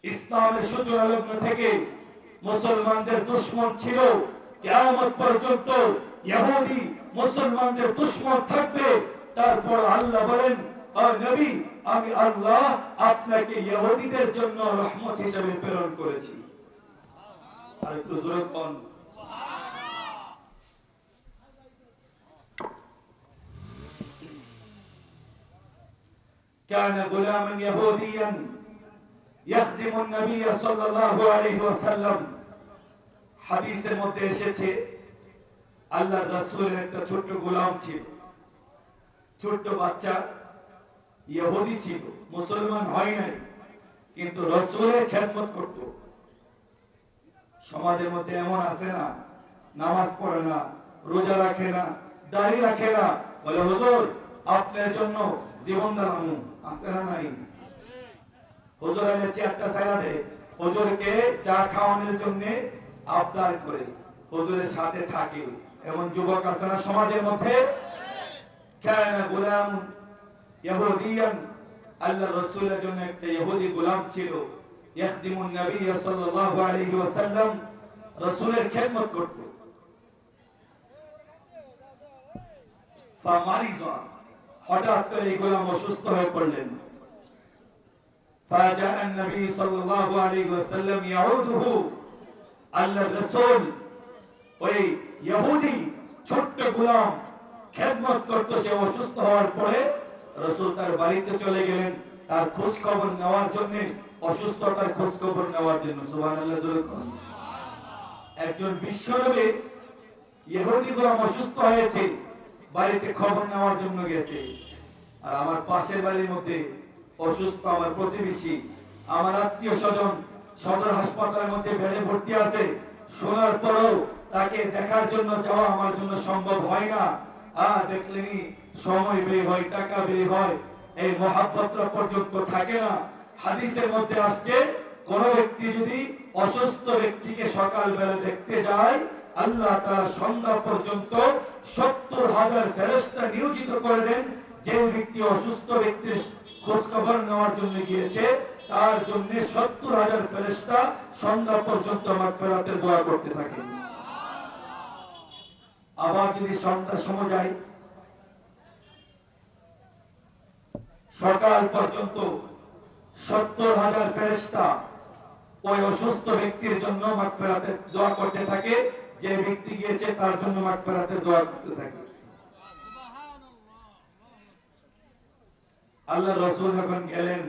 ইসলামের সূচনা লগ্ন থেকে মুসলমানদের দুশমন ছিল, কিয়ামত পর্যন্ত ইহুদি মুসলমানদের দুশমন থাকবে। তারপর আল্লাহ বলেন, ও নবী, আমি আল্লাহ আপনাকে ইহুদিদের জন্য রহমত হিসেবে প্রেরণ করেছি। আর একটু জোরে বলুন সুবহানাল্লাহ। কানা গুলামান ইহুদিয়ান يخدم النبي صلى الله عليه وسلم। হাদিসের মধ্যে এসেছে আল্লাহর রাসূলের একটা ছোট গোলাম ছিল, ছোট বাচ্চা, ইহুদি ছিল, মুসলমান হয় নাই, কিন্তু রাসূলের খেদমত করত। সমাজের মধ্যে এমন আছে না, নামাজ পড়ে না, রোজা রাখে না, দাড়ি রাখে না, বলে হুজুর আপনার জন্য জীবন দান আছে না নাই? হুজুর এলে চেয়ারটা ছায়া দেয়, হুজুরকে চা খাওয়ানোর জন্য আবদার করে, হুজুরের সাথে থাকে। এমন যুবক আছে না সমাজের মধ্যে? কানা গোলাম ইহুদিয়ান, আল্লাহর রাসূলের জন্য একটা ইহুদি গোলাম ছিল, ইখদিমুন নবী সাল্লাল্লাহু আলাইহি ওয়াসাল্লাম, রাসূলের খেদমত করত। ফামারিজা, হঠাৎ করে এই গোলাম অসুস্থ হয়ে পড়লেন। فجاء النبي صلى الله عليه وسلم يعوده। আল্লাহর রাসূল ওই ইহুদি ছোট্ট গোলাম খেদমত করতে, সে অসুস্থ হওয়ার পরে রাসূল তার বাড়িতে চলে গেলেন তার খোঁজ খবর নেওয়ার জন্য, অসুস্থতার খোঁজ খবর নেওয়ার জন্য। সুবহানাল্লাহ। একজন বিশ্বনবী ইহুদি গোলাম অসুস্থ হয়েছে, বাড়িতে খবর নেওয়ার জন্য গেছে। আর আমার পাশের বাড়ির মধ্যে অসুস্থ আমার প্রতিবেশী, আমার আত্মীয় স্বজন সদর হাসপাতালের মধ্যে বেডে ভর্তি আছে, শোনার পরেও তাকে দেখার জন্য যাওয়া আমার জন্য সম্ভব হয় না। দেখলেনি সময় ব্যয় হয়, টাকা ব্যয় হয়, এই মহাব্বতটা পর্যন্ত থাকে না। হাদিসের মধ্যে আসছে, কোন ব্যক্তি যদি অসুস্থ ব্যক্তিকে সকালবেলা দেখতে যায়, আল্লাহ তাআলা সন্ধ্যা পর্যন্ত ৭০,০০০ ফেরেশতা নিয়োজিত করে দেন। যে ব্যক্তি অসুস্থ ব্যক্তির খোঁজ খবর নেওয়ার জন্য গিয়েছে, তার জন্য ৭০,০০০ ফেরেশতা সন্ধ্যা পর্যন্ত মাগফিরাতের দোয়া করতে থাকে। আবার যদি সন্ধ্যার সময় যায়, সকাল পর্যন্ত ৭০,০০০ ফেরেশতা ওই অসুস্থ ব্যক্তির জন্য মাগফিরাতের দোয়া করতে থাকে। যে ব্যক্তি গিয়েছে তার জন্য মাগফিরাতের দোয়া করতে থাকে। আল্লাহ রাসূল যখন গেলেন,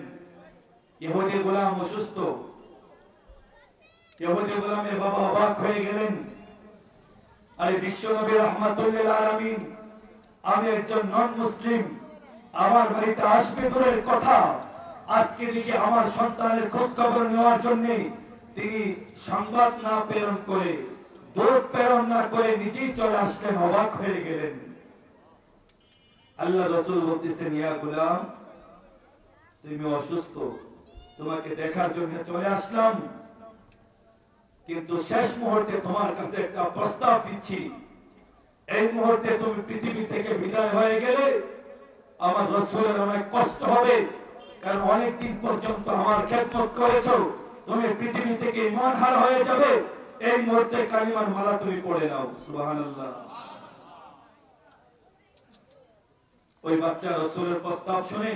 ইহুদি গোলাম অসুস্থ, ইহুদি গোলামের বাবা অবাক হয়ে গেলেন। আরে বিশ্বনবী রাহমাতুল লিল আলামিন, আমি একজন নন মুসলিম, আমার বাড়িতে আসবে দূরের কথা, আজকে দেখি আমার সন্তানের খোঁজ খবর নেওয়ার জন্য তিনি সংবাদ না প্রেরণ করে, দূত প্রেরণ না করে নিজেই চলে আসলেন। অবাক হয়ে গেলেন। আল্লাহ রাসূল বলতেছেন, ইয়া গোলাম, তুমি অসুস্থ, তোমাকে দেখার জন্য চলে আসলাম, কিন্তু শেষ মুহূর্তে তোমার কাছে একটা প্রস্তাব দিচ্ছি। এই মুহূর্তে তুমি পৃথিবী থেকে বিদায় হয়ে গেলে আমার রাসূলের অনেক কষ্ট হবে, কারণ অনেকদিন পর্যন্ত আমার খেদমত করেছো, তুমি পৃথিবী থেকে ঈমানহারা হয়ে যাবে। এই মুহূর্তে কালিমার মালা তুমি পড়ে নাও। সুবহানাল্লাহ। ওই বাচ্চা রাসূলের প্রস্তাব শুনে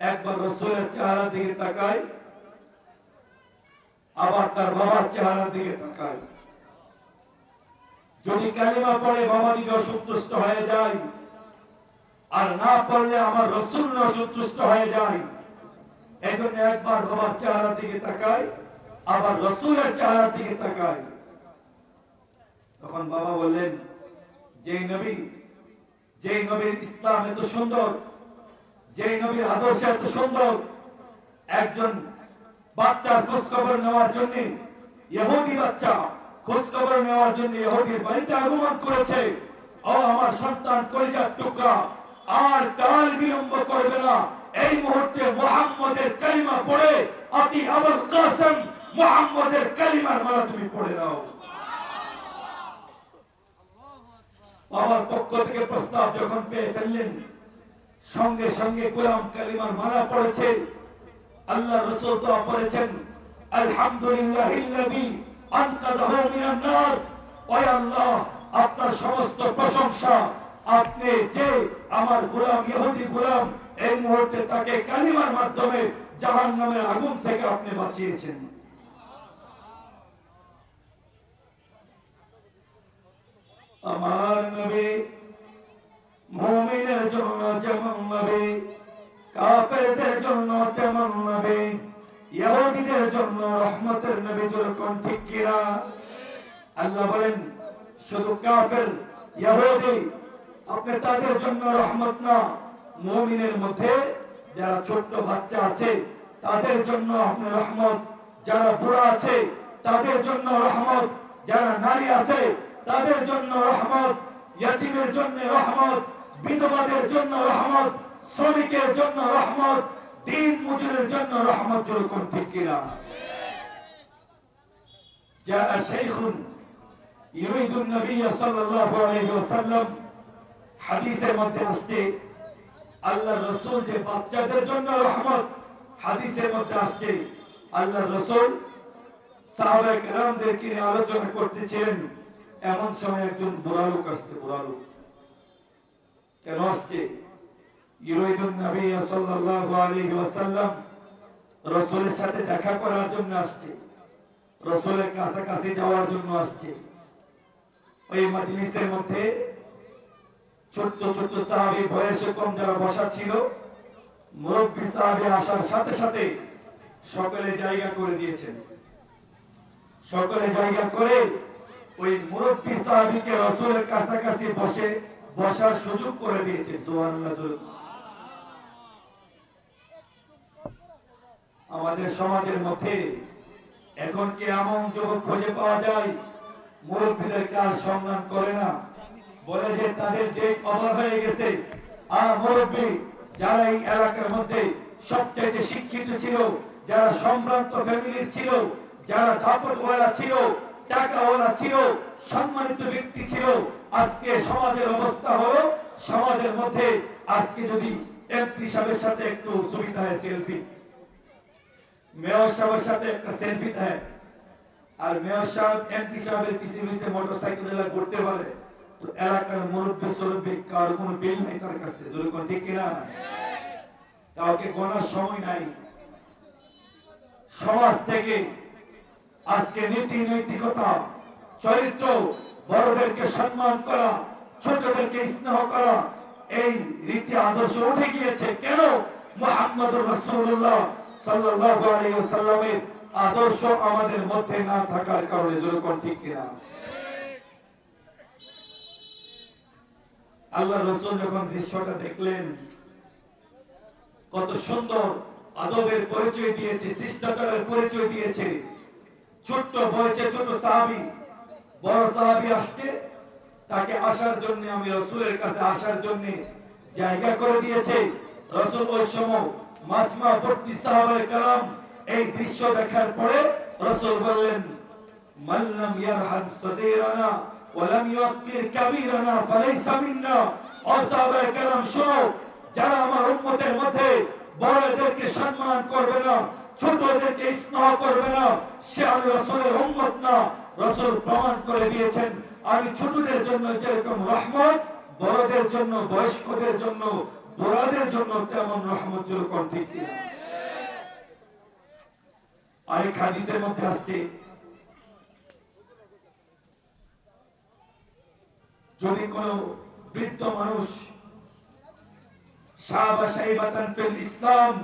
একবার রাসূলের চেহারার দিকে তাকায়, আবার তার বাবার চেহারার দিকে তাকায়। যদি কালিমা পড়ে বাবা যদি অসন্তুষ্ট হয়ে যায়, আর না পড়লে আমার রাসূল অসন্তুষ্ট হয়ে যায়, এজন্য একবার বাবার চেহারার দিকে তাকায়, আবার রাসূলের চেহারার দিকে তাকায়। তখন বাবা বললেন, যেই নবীর ইসলাম এত সুন্দর, যেই নবীর আদর্শ এত সুন্দর, একজন বাচ্চার খোঁজ খবর নেওয়ার জন্য, ইহুদি বাচ্চা খোঁজ খবর নেওয়ার জন্য ইহুদির বাড়িতে আগমন করেছে। ও আমার সন্তান, কলিজার টুকরা, আর কাল বিলম্ব করবে না, এই মুহূর্তে মুহাম্মদের কালিমা পড়ে, আতি আবুল কাসেম মুহাম্মদের কালিমার মালা তুমি পড়ে নাও। বাবার পক্ষ থেকে প্রস্তাব যখন পেয়ে ফেললেন, সঙ্গে সঙ্গে গোলাম কালিমার মালা পড়েছে। আল্লাহ রাসূল দোয়া করেছেন, আলহামদুলিল্লাহিল্লাযী আনকাযাহু মিনান নার। ও আল্লাহ, আপনার সমস্ত প্রশংসা, আপনি যে আমার গোলাম ইহুদি গোলাম এই মুহূর্তে তাকে কালিমার মাধ্যমে জাহান্নামের আগুন থেকে আপনি বাঁচিয়েছেন। আমার নবী মুমিনের জন্য যেমন নবী, কাফেরদের জন্য তেমন নবী, ইহুদিদের জন্য রহমতের নবী। যেরকম ঠিক কিনা? আল্লাহ বলেন শুধু কাফের ইহুদি আপনি তাদের জন্য রহমত না, মুমিনের মধ্যে যারা ছোট বাচ্চা আছে তাদের জন্য আপনি রহমত, যারা বুড়া আছে তাদের জন্য রহমত, যারা নারী আছে তাদের জন্য রহমত, ইয়াতীমের জন্য রহমত, বিধবাদের জন্য রহমত, শ্রমিকের জন্য রহমত, দিন মজুরের জন্য রহমত। যেরকম ঠিক কিনা? যা শাইখুন ইউরিদুন নবী সাল্লাল্লাহু আলাইহি ওয়াসাল্লাম, হাদিসের মধ্যে আসছে আল্লাহর রাসূল যে বাচ্চাদের জন্য রহমত, হাদিসের মধ্যে আসছে আল্লাহর রাসূল সাহাবায়ে কেরামদেরকে নিয়ে আলোচনা করতেছিলেন। এমন সময় একজন বুড়া লোক আসছে। বুড়া লোক কেন আসছে? ইউরিদুন নবী সাল্লাল্লাহু আলাইহি ওয়াসাল্লাম, রাসূলের সাথে দেখা করার জন্য আসছে, রাসূলের কাছাকাছি যাওয়ার জন্য আসছে। ওই মাজলিসের মধ্যে ছোট্ট ছোট্ট সাহাবী, বয়সে কম যারা বসা ছিল, মুরব্বী সাহাবী আসার সাথে সাথে সকলে জায়গা করে দিয়েছেন। সকলে জায়গা করে ওই মুরব্বী সাহাবীকে রাসূলের কাছাকাছি বসার সুযোগ করে দিয়েছেন। সুবহানাল্লাহ। আমাদের সমাজের মধ্যে এখন কি এমন যুবক খুঁজে পাওয়া যায় মুরব্বীদেরকে আর সম্মান করে না, বলে যে তাদের যে কবর হয়ে গেছে। আর মুরব্বী যারা এই এলাকার মধ্যে সবচেয়ে শিক্ষিত ছিল, যারা সম্ভ্রান্ত ফ্যামিলির ছিল, যারা দাপটওয়ালা ছিল, টাকাওয়ালা ছিল, সম্মানিত ব্যক্তি ছিল, আজকে সমাজের অবস্থা হলো সমাজের মধ্যে আজকে যদি এমপি সাহেবের সাথে একটু সুবিধা হয় সেলফি, মেয়র সাহেবের সাথে একটা সেলফি দেয়, আর মেয়র সাহেব এমপি সাহেবের পিছিয়ে পিছিয়ে মোটরসাইকেল ঘুরতে পারে, তো এলাকার মুরব্বী সরব্বী কার কোনো বিল নাই তার কাছে। যেরকম ঠিক কিনা? কাউকে গোনার সময় নাই। সমাজ থেকে আজকে নীতি নৈতিকতা, চরিত্র, বড়দেরকে সম্মান করা, ছোটদেরকে স্নেহ করা, এই রীতি আদর্শ উঠে গিয়েছে। কেন? মুহাম্মদুর রাসূলুল্লাহ সাল্লাল্লাহু আলাইহি ওয়াসাল্লামের আদর্শ আমাদের মধ্যে না থাকার কারণে। যেরকম ঠিক কিনা? আল্লাহ রাসূল যখন দৃশ্যটা দেখলেন, কত সুন্দর আদবের পরিচয় দিয়েছে, শিষ্টাচারের পরিচয় দিয়েছে। ছোট্ট বয়সে ছোট সাহাবী, বড় সাহাবী আসছে, তাকে আসার জন্য, আমি রাসূলের কাছে আসার জন্য জায়গা করে দিয়েছে। রাসূল ওই সময় মাজমা ভর্তি সাহাবায়ে কেরাম এই দৃশ্য দেখার পরে রাসূল বললেন, মান লাম ইয়ারহাম সাগীরানা ওয়া লাম ইউক্কির কাবীরানা ফালাইসা মিন্না। ও সাহাবায়ে কেরাম শোনো, যারা আমার উম্মতের মধ্যে বড়দেরকে সম্মান করবে না, ছোটদেরকে স্নেহ করবে না, সে আমি রাসূলের উম্মত না। রাসূল প্রমাণ করে দিয়েছেন, আমি ছোটদের জন্য যেরকম রহমত, বড়দের জন্য, বয়স্কদের জন্য, বুড়াদের জন্য তেমন রহমত। যেরকম ঠিক কিনা? আরেক হাদিসের মধ্যে আসছে, যদি কোন বৃদ্ধ মানুষ শাবা শাইবাতান ফিল ইসলাম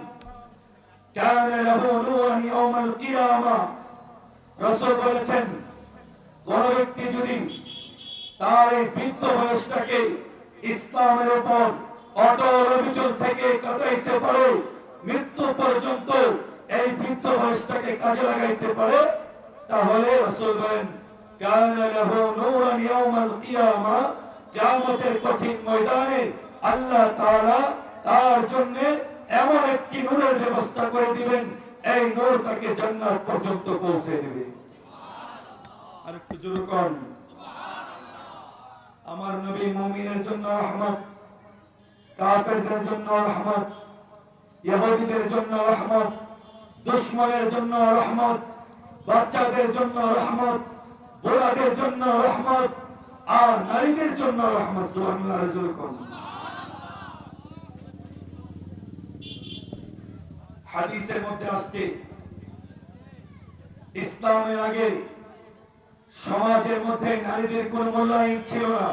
কানা লাহু নূরান ইয়াউমাল কিয়ামা, রাসূল বলেছেন, কোন ব্যক্তি যদি তার এই বৃদ্ধ বয়সটাকে ইসলামের উপর অটল অবিচল থেকে কাটাইতে পারে, মৃত্যু পর্যন্ত এই বৃদ্ধ বয়সটাকে কাজে লাগাইতে পারে, তাহলে রাসূল বলেন, কানা লাহু নূরান ইয়াউমাল কিয়ামা, কিয়ামতের কঠিন ময়দানে আল্লাহ তাআলা তার জন্য এমন একটি নূরের ব্যবস্থা করে দিবেন, এই নূর তাকে জান্নাত পর্যন্ত পৌঁছে দেবে। আর একটু জোরে কোন সুবহানাল্লাহ। আমার নবী মুমিনের জন্য রহমত, কাফেরদের জন্য রহমত, ইহুদিদের জন্য রহমত, দুশ্মনের জন্য রহমত, বাচ্চাদের জন্য রহমত, বুড়াদের জন্য রহমত, আর নারীদের জন্য রহমত। সুবহানাল্লাহ। হাদিসের মধ্যে আসছে ইসলামের আগে সমাজের মধ্যে নারীদের কোনো মূল্যায়ন ছিল না,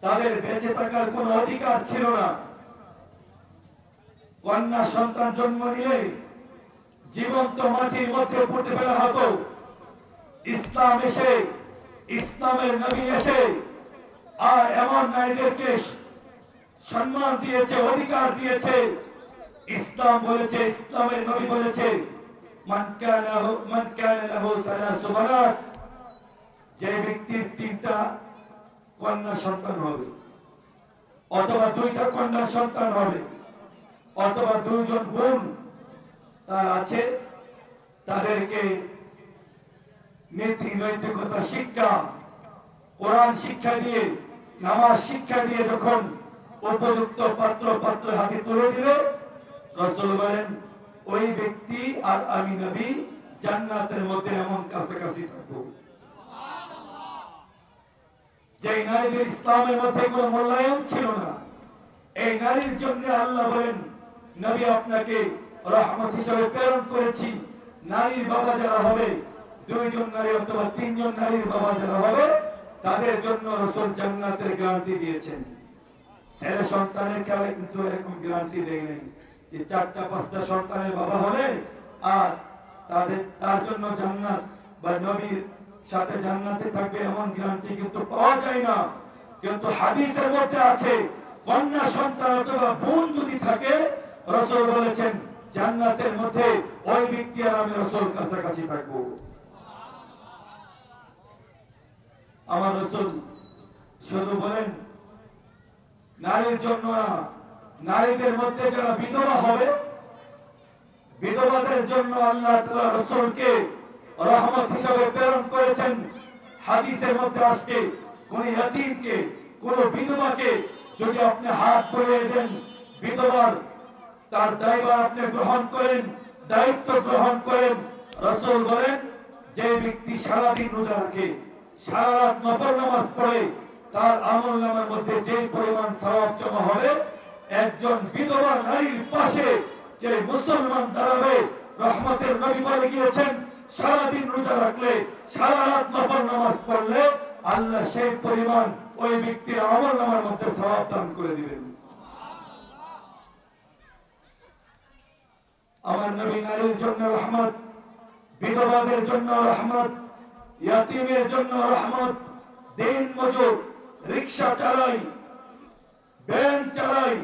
তাদের বেঁচে থাকার কোনো অধিকার ছিল না। কন্যা সন্তান জন্ম নিলে জীবন্ত মাটির মধ্যে পুঁতে ফেলা হতো। ইসলাম এসে, ইসলামের নবী এসে আর এমন নারীদেরকে সম্মান দিয়েছে, অধিকার দিয়েছে। ইসলাম বলেছে, ইসলামের নবী বলেছে, মান কানা লাহু সালাসু বানাত, যে ব্যক্তির 3টা কন্যা সন্তান হবে, অথবা 2টা কন্যা সন্তান হবে, অথবা 2 জন বোন তার আছে, তাদেরকে নীতি নৈতিকতা শিক্ষা, কোরআন শিক্ষা দিয়ে, নামাজ শিক্ষা দিয়ে যখন উপযুক্ত পাত্র পাত্রের হাতে তুলে দিবে, রাসূল বলেন ওই ব্যক্তি আর আমি নবী জান্নাতের মধ্যে এমন কাছাকাছি থাকবো। যে নারীদের ইসলামের মধ্যে কোনো মূল্যায়ন ছিল না, এই নারীর জন্য আল্লাহ বলেন নবী আপনাকে রহমত হিসেবে প্রেরণ করেছি। নারীর বাবা যারা হবে, 2 জন নারী অথবা 3 জন নারীর বাবা যারা হবে, তাদের জন্য রাসূল জান্নাতের গ্যারান্টি দিয়েছেন। ছেলে সন্তানের খেলায় কিন্তু এরকম গ্যারান্টি দেয়নি যে 4টা 5টা সন্তানের বাবা হবে আর তার জন্য জান্নাত বা নবীর সাথে জান্নাতে থাকবে, এমন গ্যারান্টি কিন্তু পাওয়া যায় না। কিন্তু হাদিসের মধ্যে আছে কন্যা সন্তান অথবা বোন যদি থাকে, রাসূল বলেছেন জান্নাতের মধ্যে ওই ব্যক্তি আর আমি রাসূল কাছাকাছি থাকবো। আমার রাসূল শুধু বলেন নারীর জন্য না, নারীদের মধ্যে যারা বিধবা হবে, বিধবাদের জন্য আল্লাহ তাআলা রাসূলকে রহমত হিসেবে প্রেরণ করেছেন। হাদিসের মধ্যে আসছে কোন ইয়তীমকে, কোন বিধবাকে যদি আপনি হাত বুলিয়ে দেন, বিধবার তার দায়ভার আপনি গ্রহণ করেন, দায়িত্ব গ্রহণ করেন, রাসূল বলেন যে ব্যক্তি সারাদিন রোজা রাখে, সারা রাত নফল নামাজ পড়ে, তার আমলনামার মধ্যে যে পরিমাণ সওয়াব জমা হবে, একজন বিধবা নারীর পাশে যে মুসলমান দাঁড়াবে, রহমতের নবী বলে গিয়েছেন সারাদিন রোজা রাখলে, সারা রাত নফল নামাজ পড়লে আল্লাহ সেই পরিমাণ ওই ব্যক্তির আমলনামার মধ্যে সওয়াব দান করে দিবেন। আমার নবী নারীর জন্য রহমত, বিধবাদের জন্য রহমত, ইয়াতীমের জন্য রহমত, দিন মজুর, রিকশা চালাই, ভ্যান চালাই,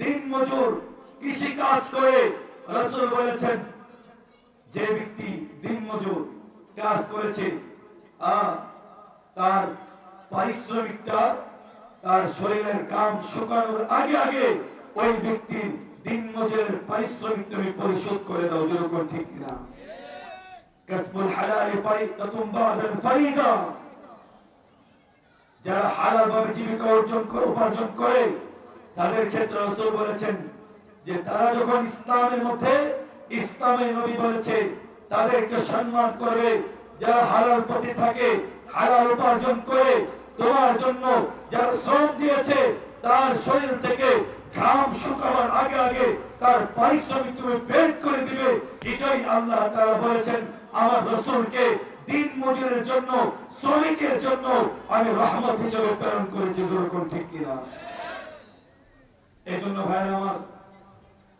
দিন মজুর, কৃষি কাজ করে, রাসূল বলেছেন যে ব্যক্তি দিন মজুর কাজ করেছে তার পারিশ্রমিকটা তার শরীরের ঘাম শুকানোর আগে আগে ওই ব্যক্তির দিন মজুরের পারিশ্রমিক তুমি পরিশোধ করে দাও। যেরকম ঠিক কিনা? কাসবুল হালাল ফারিদাতুন বাদাল ফারিদা, যারা হালাল ভাবে জীবিকা উপার্জন করে তাদের ক্ষেত্রে রাসূল বলেছেন যে তারা যখন ইসলামের মধ্যে, ইসলামের নবী বলেছে তাদেরকে সম্মান করবে। যারা হালাল পথে থাকে, হালাল উপার্জন করে, তোমার জন্য যারা শ্রম দিয়েছে, তার শরীর থেকে ঘাম শুকাবার আগে আগে তার পারিশ্রমিক তুমি বের করে দিবে। এটাই আল্লাহ তাআলা বলেছেন আমার রাসূলকে দিন মজুরের জন্য, শ্রমিকের জন্য আমি রহমত হিসেবে প্রেরণ করেছি। যেরকম ঠিক কিনা? এই জন্য ভাইরা আমার,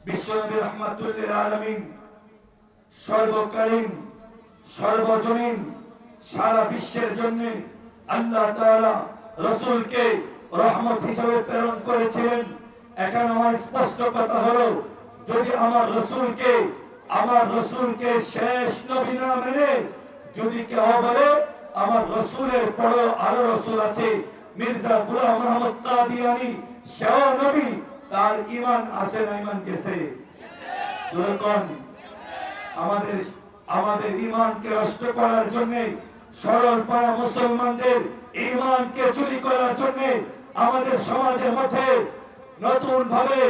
বিশ্বনবী রাহমাতুল লিল আলামিন, সর্বকালীন সর্বজনীন সারা বিশ্বের জন্য আল্লাহ তাআলা রাসূলকে রহমত হিসেবে প্রেরণ করেছিলেন। এখন আমার স্পষ্ট কথা হলো, যদি আমার রাসূলকে শেষ নবী না মেনে যদি কেউ বলে আমার রাসূলের পরে আরো রাসূল আছে, মির্জা গোলাম আহমদ কাদিয়ানী সেও নবী, তার ঈমান আছে না? ঈমান গেছে? যখন আমাদের ঈমানকে নষ্ট করার জন্য, সরল পাড়া মুসলমানদের ঈমানকে চুরি করার জন্য আমাদের সমাজের মধ্যে নতুন ভাবে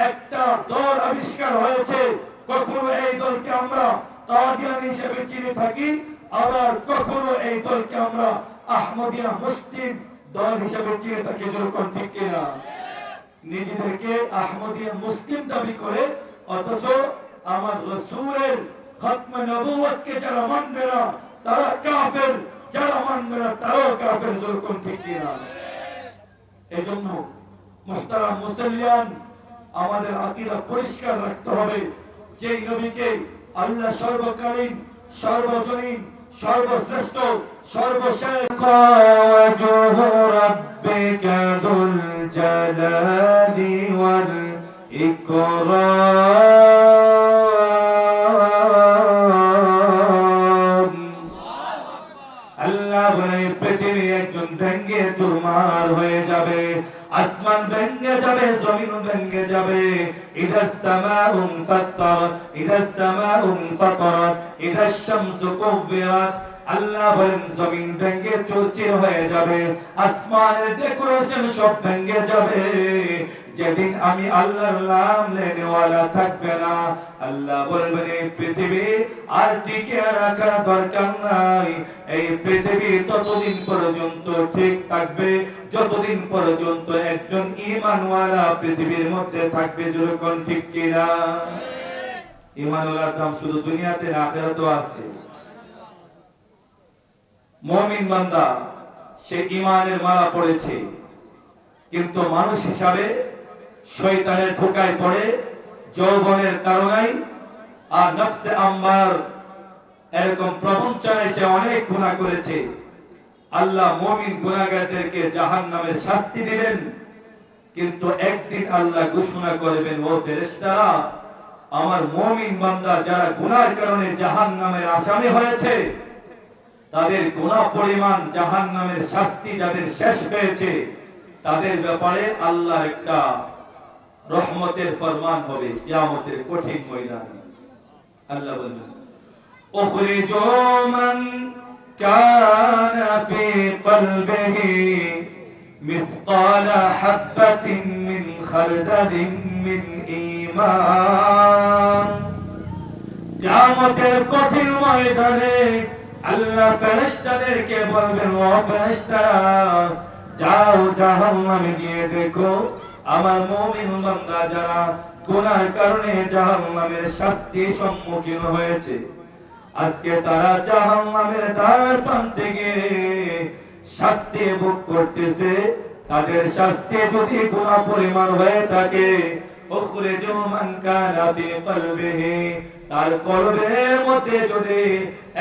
একটা দল আবিষ্কার হয়েছে, কখনো এই দলকে আমরা কাদিয়ানী হিসেবে চিনে থাকি, আবার কখনো এই দলকে আমরা আহমদিয়া মুসলিম দল হিসেবে চিনে থাকি। যেরকম ঠিক কিনা? নিজেদেরকে আহমদিয়া মুসলিম দাবি করে, অথচ আমার রাসূলের খতম নবুয়তকে যারা মানবে না তারা কাফের, যারা মানবে না তারাও কাফের। যেরকম ঠিক কিনা? এজন্য মুহতারাম মুসলিয়ান, আমাদের আকীদা পরিষ্কার রাখতে হবে। যেই নবীকে আল্লাহ সর্বকালীন, সর্বজনীন, সর্বশ্রেষ্ঠ, সর্বশেষ ওয়াজহু রাব্বিকা দুল জালালি ওয়াল ইকরাম, আল্লাহ বলে পৃথিবী একজন ভেঙ্গে চুরমার হয়ে যাবে, আসমান ভেঙ্গে যাবে, জমিন ভেঙ্গে যাবে। ইদাস সামাউ ফাতারাত, ইদাস সামাউ ফাতারাত, ইদাস শামসু কুবিরাত। আল্লাহ বলেন জমিন ভেঙ্গে চুরচির হয়ে যাবে, আসমানের ডেকোরেশন সব ভেঙ্গে যাবে। যেদিন আমি আল্লাহর নাম লেনেওয়ালা থাকবে না, আল্লাহ বলবেন এই পৃথিবী আর টিকে রাখার দরকার নাই। এই পৃথিবী ততদিন পর্যন্ত ঠিক থাকবে যতদিন পর্যন্ত একজন ঈমানওয়ালা পৃথিবীর মধ্যে থাকবে। যেরকম ঠিক কিনা? ঈমানওয়ালার দাম শুধু দুনিয়াতে না, আখিরাতেও আছে। মুমিন বান্দা সে ঈমানের মালা পড়েছে, কিন্তু মানুষ হিসাবে শয়তানের ধোঁকায় পড়ে, যৌবনের কারণেই আর নফসে আম্মার এরকম প্রবঞ্চনায় সে অনেক গুনাহ করেছে। আল্লাহ মুমিন গুনাহগারদেরকে জাহান্নামের শাস্তি দিবেন, কিন্তু একদিন আল্লাহ ঘোষণা করবেন, ও ফেরেশতারা, আমার মুমিন বান্দা যারা গুনাহের কারণে জাহান্নামের আসামি হয়েছে, তাদের গুনাহ পরিমাণ জাহান্নামের শাস্তি যাদের শেষ হয়েছে, তাদের ব্যাপারে আল্লাহ একটা রহমতের ফরমান হবে কিয়ামতের কঠিন ময়দানে। আল্লাহ বলেন, উখরিজু মান কানা ফি কলবিহি মিসকালা হাববাতিন মিন খারদালিন মিন ঈমান। কিয়ামতের কঠিন ময়দানে আল্লাহ ফেরেশতাদেরকে বলবেন, ও ফেরেশতারা, যাও জাহান্নামে গিয়ে দেখো আমার মুমিন বান্দা যারা গুনাহের কারণে জাহান্নামের শাস্তি সম্মুখীন হয়েছে, আজকে তারা জাহান্নামের দ্বার প্রান্তে গিয়ে শাস্তি ভোগ করতেছে। তাদের শাস্তি যদি গুনাহ পরিমাণ হয়ে থাকে, উখরিজু মান কানা ফি কলবিহি, তার কলবের মধ্যে যদি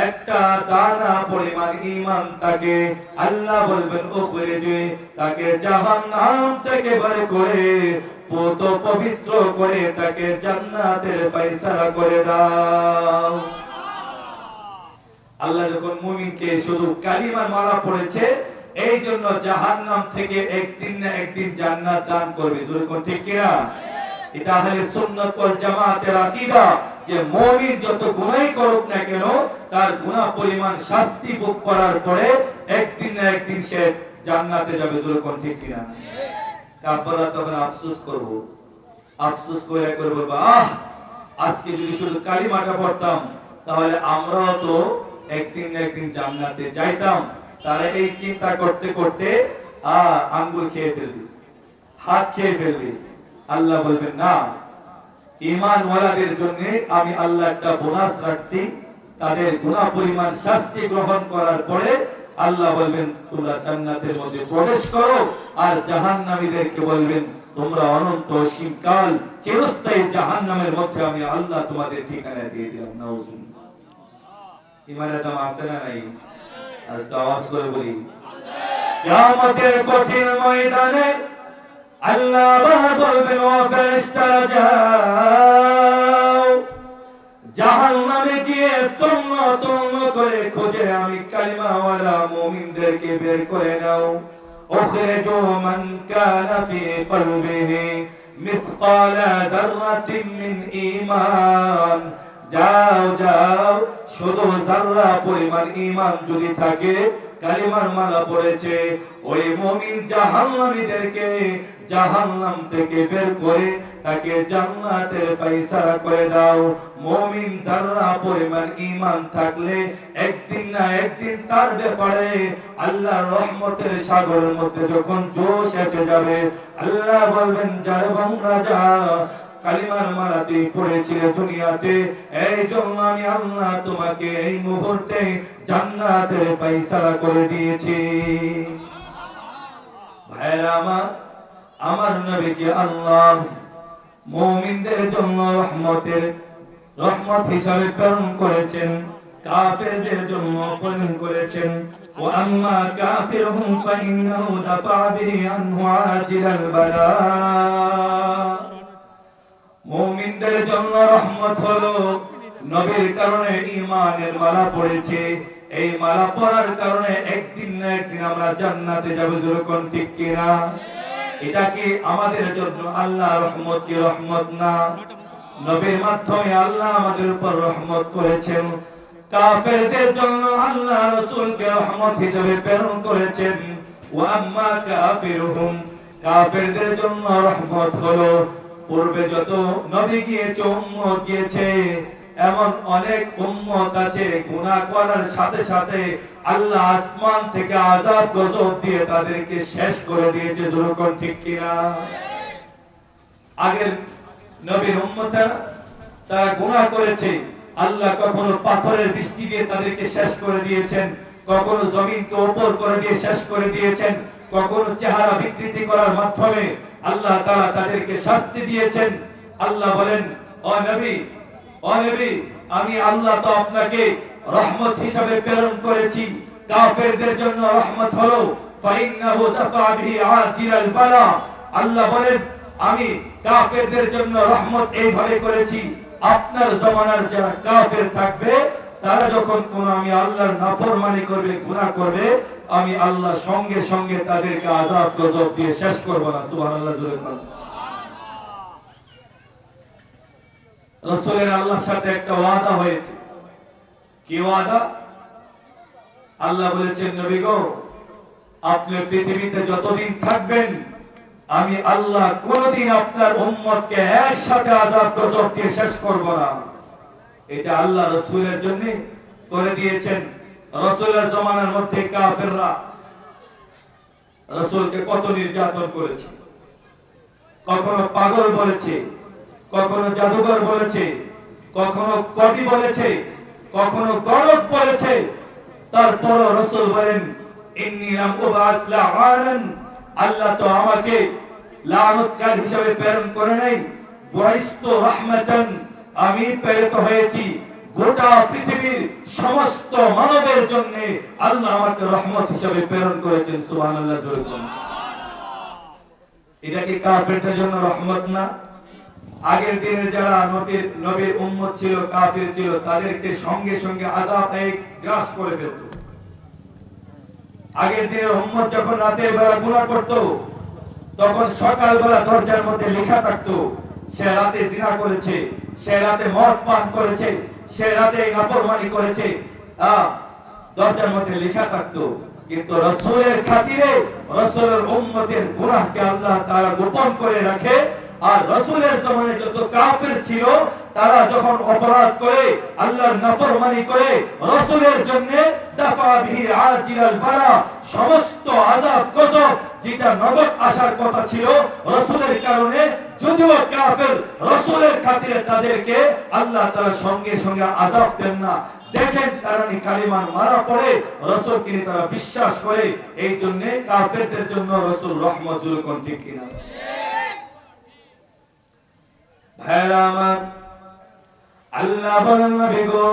একটা দানা পরিমাণ ঈমান থাকে, আল্লাহ বলবেন উখরিজু, তাকে জাহান্নাম থেকে বের করে পূত পবিত্র করে তাকে জান্নাতের ফয়সালা করে দাও। আল্লাহ যখন মুমিনকে শুধু কালিমার মালা পড়েছে, এই জন্য জাহান্নাম থেকে একদিন না একদিন জান্নাত দান করবে। যেরকম ঠিক কিনা? এটা আহলে সুন্নাত ওয়াল জামাতের আকীদা যে মুমিন যত গুনাহ করুক না কেন, তার গুনাহ পরিমাণ শাস্তি ভোগ করার পরে একদিন না একদিন সে জান্নাতে যাবে। যেরকম ঠিক কিনা? কাফেররা তখন আফসোস করব, আফসোস করে বলবো, আজকে যদি শুধু কালিমাটা পড়তাম তাহলে আমরাও তো একদিন না একদিন জান্নাতে যাইতাম। তারা এই চিন্তা করতে করতে আঙ্গুল খেয়ে ফেলবে, হাত খেয়ে ফেলবে। আল্লাহ বলবেন, না, ঈমানওয়ালাদের জন্য আমি আল্লাহ একটা বোনাস রাখছি। তাদের গুনাহ পরিমাণ শাস্তি গ্রহণ করার পরে আল্লাহ বলবেন, তোমরা জান্নাতের মধ্যে প্রবেশ করো, আর জাহান্নামীদেরকে বলবেন, তোমরা অনন্ত অসীমকাল চিরস্থায়ী জাহান্নামের মধ্যে আমি আল্লাহ তোমাদের ঠিকানা দিয়ে দিলাম। নাউজুবিল্লাহ। ঈমানের দাম আছে না নাই? আর আওয়াজ করে বলি, কিয়ামতের কঠিন ময়দানে আল্লাহ বলবেন, ও ফেরেশতারা, যাও জাহান্নামে গিয়ে তন্ন তন্ন করে খুঁজে আমি কালিমাওয়ালা মুমিনদেরকে বের করে নাও। উখরিজু মান কানা ফি কলবিহি মিসকালা যাররাতিন মিন ঈমান। যাও যাও, শুধু যারা পরিমাণ ঈমান যদি থাকে, কালিমার মালা পড়েছে, ওই মুমিন জাহান্নামীদেরকে জাহান্নাম থেকে বের করে তাকে জান্নাতের ফয়সালা করে দাও। মুমিন যারা পরিমাণ ঈমান থাকলে একদিন না একদিন তার ব্যাপারে আল্লাহর রহমতের সাগরের মধ্যে যখন জোশ এসে যাবে, আল্লাহ বলবেন যার বান্দা যা, কালিমার মালা তুই পড়েছিলে দুনিয়াতে, এই জন্য আমি আল্লাহ তোমাকে এই মুহূর্তে জান্নাতের ফয়সালা করে দিয়েছি। ভাইরা আমার নবীকে আল্লাহ মুমিনদের জন্য রহমত হিসাবে প্রেরণ করেছেন, কাফেরদের জন্য প্রেরণ করেছেন। ওয়া আম্মা কাফিরুহুম ফাইন্নাহু দাফা বিহি আনহু আজিলাল বালা। মুমিনদের জন্য রহমত হলো নবীর কারণে ঈমানের মালা পড়েছে, এই মালা পড়ার কারণে একদিন না একদিন আমরা জান্নাতে যাব। যেরকম ঠিক কিনা? এটা কি আমাদের জন্য আল্লাহ রহমত কি রহমত না? নবীর মাধ্যমে আল্লাহ আমাদের উপর রহমত করেছেন। কাফেরদের জন্য আল্লাহ রাসূলকে রহমত হিসেবে প্রেরণ করেছেন। ওয়া আম্মা কাফিরুহুম, কাফেরদের জন্য রহমত হলো পূর্বে যত নবী গিয়েছে, উম্মত গিয়েছে, এমন অনেক উম্মত আছে গুনাহ করার সাথে সাথে আল্লাহ আসমান থেকে আযাব গজব দিয়ে তাদেরকে শেষ করে দিয়েছে। যেরকম ঠিক কিনা? আগের নবীর উম্মতরা তারা গুনাহ করেছে, আল্লাহ কখনো পাথরের বৃষ্টি দিয়ে তাদেরকে শেষ করে দিয়েছেন, কখনো জমিনকে উপর করে দিয়ে শেষ করে দিয়েছেন, কখনো চেহারা বিকৃতি করার মাধ্যমে আল্লাহ তাআলা তাদেরকে শাস্তি দিয়েছেন। আল্লাহ বলেন, ও নবী আমি আল্লাহ তো আপনাকে রহমত হিসাবে প্রেরণ করেছি। কাফেরদের জন্য রহমত হলো ফাইন্নাহু দাফা বিহি আজিলাল বালা। আল্লাহ বলেন, আমি কাফেরদের জন্য রহমত এইভাবে করেছি, আপনার জমানার যারা কাফের থাকবে তারা যখন কোন আমি আল্লাহর নাফরমানি করবে, গুনাহ করবে, আমি আল্লাহ সঙ্গে সঙ্গে তাদেরকে আযাব গজব দিয়ে শেষ করব না। সুবহানাল্লাহ। রাসূলের আল্লাহর সাথে একটা ওয়াদা হয়েছে। কি ওয়াদা? আল্লাহ বলেছেন, নবী গো, আপনি পৃথিবীতে যতদিন থাকবেন আমি আল্লাহ কোনদিন আপনার উম্মতকে একসাথে আযাব গজব দিয়ে শেষ করব না। এটা আল্লাহ রাসূলের জন্য করে দিয়েছেন। রাসূলের জমানার মধ্যে কাফেররা রাসূলকে কত নির্যাতন করেছে, কখনো পাগল বলেছে, কখনো জাদুঘর বলেছে, কখনো কবি বলেছে, কখনো গণক বলেছে। তারপর রাসূল বলেন, ইন্নী লাম উবাস লাআনান, আল্লাহ তো আমাকে লাআনতকারী হিসেবে প্রেরণ করে নাই, বুইস্তু রাহমাতান, আমি প্রেরিত হয়েছি গোটা পৃথিবীর সমস্ত মানবের জন্য। আল্লাহ আমাকে রহমত হিসেবে প্রেরণ করেছেন। সুবহানাল্লাহ। এটা কি কাফেরদের জন্য রহমত না? আগের দিনে যারা নবীর উম্মত ছিল, কাফির ছিল, তাদেরকে সঙ্গে সঙ্গে আযাব গ্রাস করে ফেলত। আগের দিনের উম্মত যখন রাতের বেলা গুনাহ করত, তখন সকালবেলা দরজার মধ্যে লেখা থাকতো সে রাতে জিনা করেছে, সে রাতে মদ পান করেছে, সে রাতে নাফরমানি করেছে, দরজার মধ্যে লেখা থাকতো। কিন্তু রাসূলের খাতিরে রাসূলের উম্মতের গুনাহকে আল্লাহ তাআলা গোপন করে রাখে। আর রাসূলের জমানায় যত কাফের ছিল তারা যখন অপরাধ করে, আল্লাহর নাফরমানি করে, রাসূলের জন্য দাফা বিহি আজিলাল বালা, সমস্ত আযাব গজব যেটা নগদ আসার কথা ছিল রাসূলের কারণে, যদিও কাফের, রাসূলের খাতিরে তাদেরকে আল্লাহ তাআলা সঙ্গে সঙ্গে আযাব দেন না। দেখেন তারা কালিমার মারা পড়ে, রাসূলকে তারা বিশ্বাস করে, এই জন্য কাফেরদের জন্য রাসূল রহমতুল কোন ঠিক কিনা? ভাইরা আমার, আল্লাহ বলেন, নবী গো,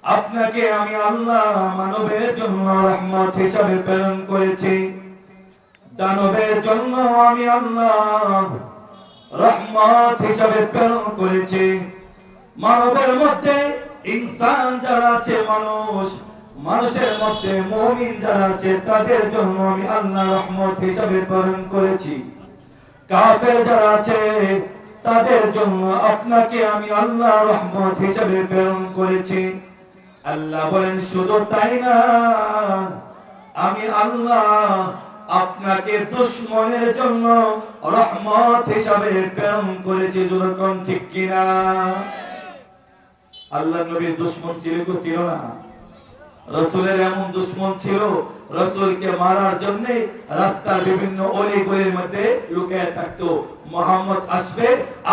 আপনাকে আমি আল্লাহ মানবের জন্য রহমত হিসাবে প্রেরণ করেছি, দানবের জন্য আমি আল্লাহ রহমত হিসাবে প্রেরণ করেছি। মানবের মধ্যে ইনসান যারা আছে, মানুষের মধ্যে মুমিন যারা আছে, তাদের জন্য আমি আল্লাহ রহমত হিসাবে প্রেরণ করেছি। কাফের যারা আছে তাদের জন্য আপনাকে আমি আল্লাহ রহমত হিসেবে প্রেরণ করেছি। আল্লাহ বলেন শুধু তাই না, আমি আল্লাহ আপনাকে দুশমনের জন্য রহমত হিসাবে প্রেরণ করেছি। যখন ঠিক কিনা? আল্লাহ নবীর দুশমন ছিল কি ছিল না? রাসূলের এমন দুশমন ছিল, রাসূলকে মারার জন্য রাস্তার বিভিন্ন অলি গলির মধ্যে লুকিয়ে থাকতো। মুহাম্মদ আসবে,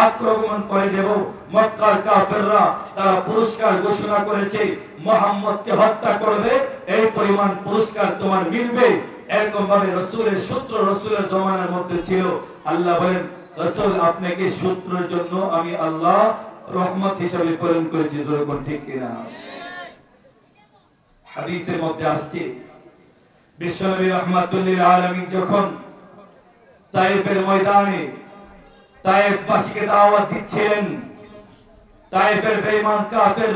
আক্রমণ করে দেব। মক্কার কাফেররা তারা পুরস্কার ঘোষণা করেছে, মুহাম্মদকে হত্যা করবে, এই পরিমাণ পুরস্কার তোমার মিলবে। এরকম ভাবে রাসূলের শত্রু রাসূলের জমানার মধ্যে ছিল। আল্লাহ বলেন রাসূল আপনাকে শত্রুর জন্য আমি আল্লাহ রহমত হিসেবে প্রেরণ করেছি। যখন ঠিক কিনা? হাদিসের মধ্যে আসছে বিশ্বনবী রাহমাতুল লিল আলামিন যখন তায়েফের ময়দানে তায়েফবাসীকে দাওয়াত দিচ্ছিলেন, তায়েফের বেঈমান কাফের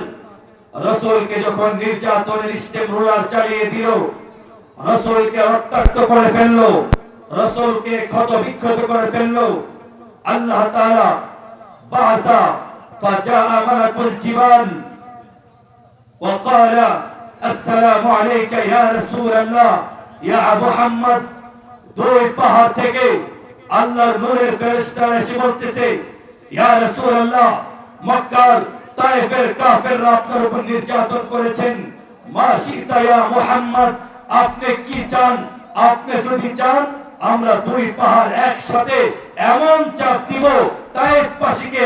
রাসূলকে যখন নির্যাতনের স্টেম রোলার চালিয়ে দিল, রাসূলকে রক্তাক্ত করে ফেললো, রাসূলকে ক্ষত বিক্ষত করে ফেললো, আল্লাহ তাআলা বাসা ফাজাআ মালাকুল জিবাল ওয়া ক্বালা আসসালামু আলাইকা ইয়া রাসূলুল্লাহ ইয়া মুহাম্মদ। দুই পাহাড় থেকে আল্লাহর নূরের ফেরেশতা এসে বলতেছে, ইয়া রাসূলুল্লাহ, মক্কার তায়েফের কাফেররা আপনার উপর নির্যাতন করেছেন, মাশিতা ইয়া মুহাম্মদ, আপনি কি চান? আপনি যদি চান আমরা দুই পাহাড় একসাথে এমন চাপ দিব তায়েফবাসীকে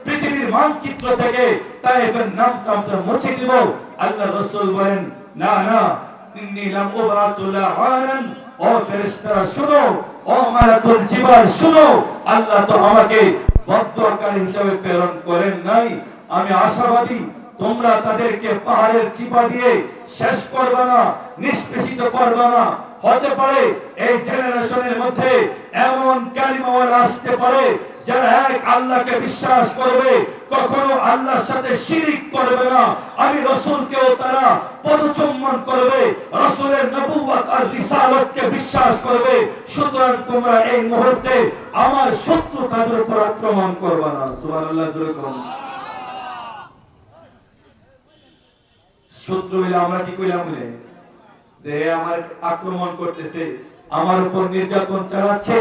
পৃথিবীর মানচিত্র থেকে তায়েফের নামটা আমরা মুছে দিব। আল্লাহ রাসূল বলেন না না, ইন্নী লাম উবাসু লাআনান। ও ফেরেশতারা শুনো, ও মালাকুল জিবাল শুনো, আল্লাহ তো আমাকে বদদুয়াকারী হিসেবে প্রেরণ করেন নাই। আমি আশাবাদী তোমরা তাদেরকে পাহাড়ের চিপা দিয়ে শেষ করবে না, নিষ্পেষিত করবে না। হতে পারে এই জেনারেশনের মধ্যে এমন কালিমাওয়ালা আসতে পারে যারা এক আল্লাহকে বিশ্বাস করবে, কখনো আল্লাহর সাথে শিরিক করবে না। আমি রাসূলকেও তারা পদচুম্বন করবে, রাসূলের নবুয়ত আর রিসালাতকে বিশ্বাস করবে। সুতরাং তোমরা এই মুহূর্তে আমার শত্রু তাদের উপর আক্রমণ করবে না। সুবহানাল্লাহ। শত্রু হইলে আমরা কি কইলাম বলে যে আমার আক্রমণ করতেছে, আমার উপর নির্যাতন চালাচ্ছে,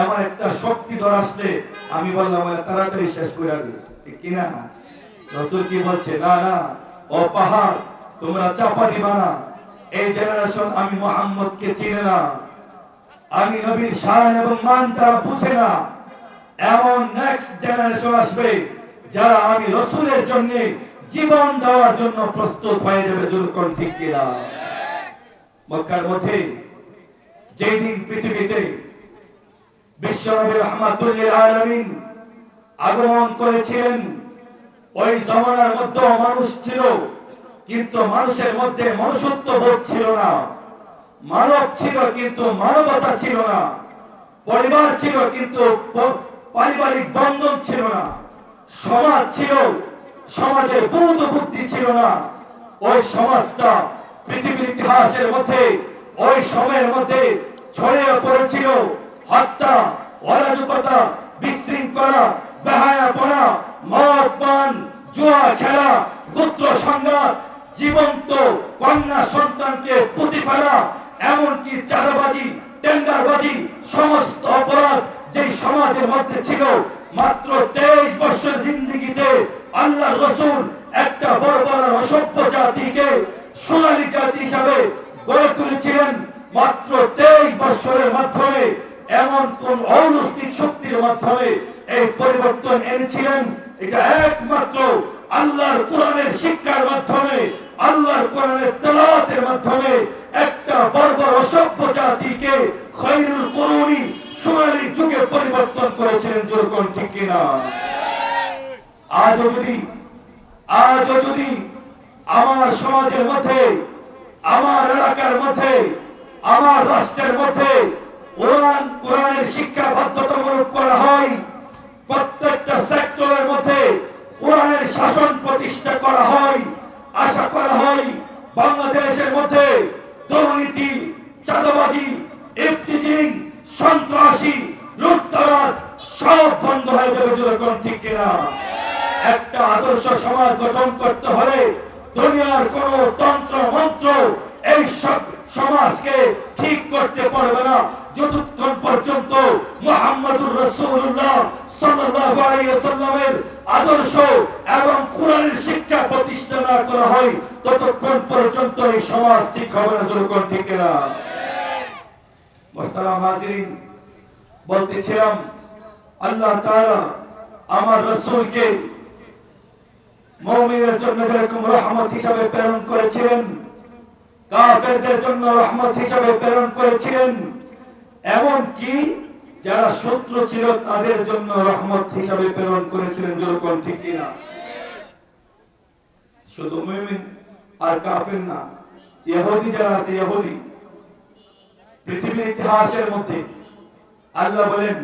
এমন একটা শক্তি ধর আসলে আমি বললাম তাড়াতাড়ি শেষ করে দিই, ঠিক কিনা? রাসূল কি বলছে? না না, ও পাহাড় তোমরা চাপা দিবা না। এই জেনারেশন আমি মুহাম্মদকে চিনে না, আমি নবীর শান এবং মান তারা বুঝে না। এমন নেক্সট জেনারেশন আসবে যারা আমি রাসূলের জন্য জীবন দেওয়ার জন্য প্রস্তুত হয়ে যাবে। যখন ঠিক কিনা? মক্কার মধ্যে যেই দিন পৃথিবীতে বিশ্বনবী রাহমাতুল লিল আলামিন আগমন করেছিলেন, ওই জমানার মধ্যে মানুষ ছিল, কিন্তু মানুষের মধ্যে মনুষ্যত্ব বোধ ছিল না। মানব ছিল কিন্তু মানবতা ছিল না। পরিবার ছিল কিন্তু পারিবারিক বন্ধন ছিল না। সমাজ ছিল, সমাজের বোধ বুদ্ধি ছিল না। ওই সমাজটা পৃথিবীর ইতিহাসের মধ্যে ওই সময়ের মধ্যে ছড়িয়ে পড়েছিল হত্যা, অরাজকতা, বিশৃঙ্খলা, বেহায়াপনা, মদ পান, জুয়া খেলা, গোত্র সংঘাত, জীবন্ত কন্যা সন্তানকে পুঁতি ফেলা, এমনকি চাঁদাবাজি, টেন্ডারবাজি, সমস্ত অপরাধ যেই সমাজের মধ্যে ছিল। মাত্র 23 বছর জিন্দেগিতে আল্লাহর রাসূল একটা বড় বড় অসভ্য জাতিকে সোনালী জাতি হিসাবে গড়ে তুলেছিলেন। মাত্র 23 বছরের মাধ্যমে এমন কোন অলৌকিক শক্তির মাধ্যমে এই পরিবর্তন এনেছিলেন। এটা একমাত্র আল্লাহর কোরআনের শিক্ষার মাধ্যমে, আল্লাহর কোরআনের তেলাওয়াতের মাধ্যমে একটা বড় বড় অসভ্য জাতিকে খায়রুল কুরুনি সোনালী যুগে পরিবর্তন করেছিলেন। যখন ঠিক কিনা? আজও যদি আমার সমাজের মধ্যে, আমার এলাকার মধ্যে, আমার রাষ্ট্রের মধ্যে কোরআনের শিক্ষা বাধ্যতামূলক করা হয়, প্রত্যেকটা সেক্টরের মধ্যে কোরআনের শাসন প্রতিষ্ঠা করা হয়, আশা করা হয় বাংলাদেশের মধ্যে দুর্নীতি, চাঁদাবাজি, ইফতিজিং, সন্ত্রাসী, লুটতরাজ সব বন্ধ হয়ে যাবে। যখন হলে দুনিয়ার কোন তন্ত্র মন্ত্র এই সব সমাজকে ঠিক করতে পারবে না, যতক্ষণ পর্যন্ত মুহাম্মদুর রাসূলুল্লাহ সাল্লাল্লাহু আলাইহি ওয়াসাল্লামের আদর্শ এবং কোরআনের শিক্ষা প্রতিষ্ঠা না করা হয়, ততক্ষণ পর্যন্ত এই সমাজ ঠিক হবে না। যতক্ষণ ঠিক না। মুহতারাম হাজিরিন, বলতেছিলাম আল্লাহ তাআলা আমার রাসূলকে মুমিনের জন্য যেরকম রহমত হিসাবে প্রেরণ করেছিলেন, কাফেরদের জন্য রহমত হিসাবে প্রেরণ করেছিলেন, এমন কি যারা শত্রু ছিল তাদের জন্য রহমত হিসাবে প্রেরণ করেছিলেন। যেরকম ঠিক কিনা? শুধু মুমিন আর কাফের না, ইহুদি যারা আছে, ইহুদি পৃথিবীর ইতিহাসের মধ্যে আল্লাহ বলেন